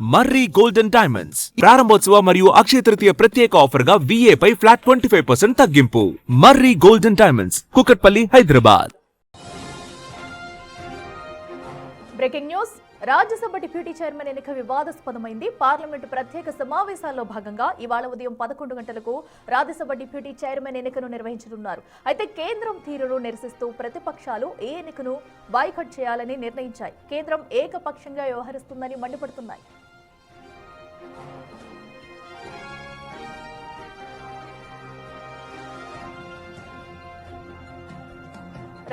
మర్రి golden diamonds ప్రారంభోత్సవ మరియు అక్షయ తృతీయ ప్రత్యేక ఆఫర్ గా VA పై ఫ్లాట్ 25% తగ్గింపు. Marri golden diamonds, Kukatpally, Hyderabad. Breaking news. Rajya Sabha deputy chairman ఎన్నిక వివాదాస్పదమైంది. పార్లమెంటు ప్రత్యేక సమావేశాల్లో భాగంగా ఇవాళ ఉదయం 11 గంటలకు రాజ్యసభ డిప్యూటీ చైర్మన్ ఎన్నికను నిర్వహించనున్నారు. అయితే కేంద్రం తీరును నిరసిస్తూ ప్రతిపక్షాలు ఈ ఎన్నికను బాయ్కాట్ చేయాలని నిర్ణయించాయి. కేంద్రం ఏకపక్షంగా వ్యవహరిస్తుందని మండిపడుతున్నాయి.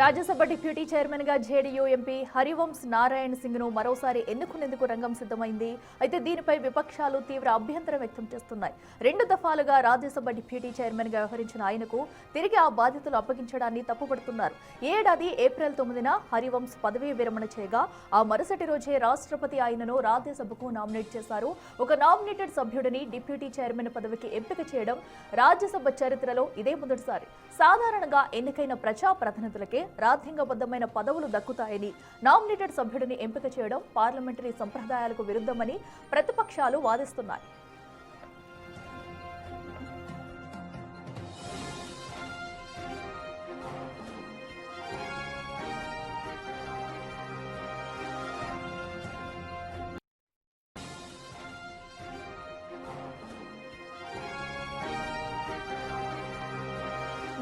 రాజ్యసభ డిప్యూటీ చైర్మన్ గా జేడీయూ ఎంపీ హరివంశ్ నారాయణ్ సింగ్ ను మరోసారి ఎన్నుకునేందుకు రంగం సిద్ధమైంది. అయితే దీనిపై విపక్షాలు తీవ్ర అభ్యంతరం వ్యక్తం చేస్తున్నాయి. 2 దఫాలుగా రాజ్యసభ డిప్యూటీ చైర్మన్ గా వ్యవహరించిన ఆయనకు తిరిగి ఆ బాధ్యతలు అప్పగించడాన్ని తప్పుపడుతున్నారు. ఏడాది ఏప్రిల్ 9న హరివంశ్ పదవీ విరమణ చేయగా ఆ మరుసటి రోజే రాష్ట్రపతి ఆయనను రాజ్యసభకు నామినేట్ చేశారు. ఒక నామినేటెడ్ సభ్యుడిని డిప్యూటీ చైర్మన్ పదవికి ఎంపిక చేయడం రాజ్యసభ చరిత్రలో ఇదే మొదటిసారి. సాధారణంగా ఎన్నికైన ప్రజా ప్రతినిధులకే రాజ్యాంగబద్ధమైన పదవులు దక్కుతాయని, నామినేటెడ్ సభ్యుడిని ఎంపిక చేయడం పార్లమెంటరీ సంప్రదాయాలకు విరుద్ధమని ప్రతిపక్షాలు వాదిస్తున్నాయి.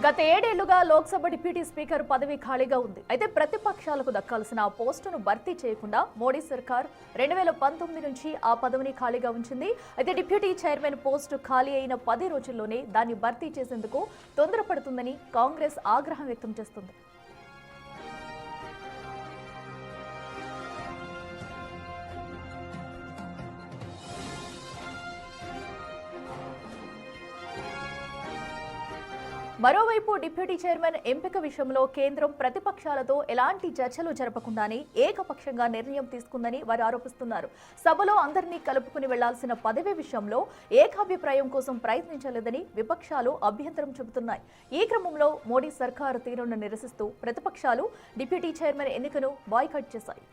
గత 7 ఏళ్లుగా లోక్సభ డిప్యూటీ స్పీకర్ పదవి ఖాళీగా ఉంది. అయితే ప్రతిపక్షాలకు దక్కాల్సిన ఆ పోస్టును భర్తీ చేయకుండా మోడీ సర్కార్ 2019 నుంచి ఆ పదవిని ఖాళీగా ఉంచింది. అయితే డిప్యూటీ చైర్మన్ పోస్టు ఖాళీ అయిన 10 రోజుల్లోనే దాన్ని భర్తీ చేసేందుకు తొందరపడుతుందని కాంగ్రెస్ ఆగ్రహం వ్యక్తం చేస్తుంది. మరోవైపు డిప్యూటీ చైర్మన్ ఎంపిక విషయంలో కేంద్రం ప్రతిపక్షాలతో ఎలాంటి చర్చలు జరపకుండానే ఏకపక్షంగా నిర్ణయం తీసుకుందని వారు ఆరోపిస్తున్నారు. సభలో అందరినీ కలుపుకుని వెళ్లాల్సిన పదవి విషయంలో ఏకాభిప్రాయం కోసం ప్రయత్నించలేదని విపక్షాలు అభ్యంతరం చెబుతున్నాయి. ఈ క్రమంలో మోడీ సర్కారు తీరును నిరసిస్తూ ప్రతిపక్షాలు డిప్యూటీ చైర్మన్ ఎన్నికను బాయ్కాట్ చేశాయి.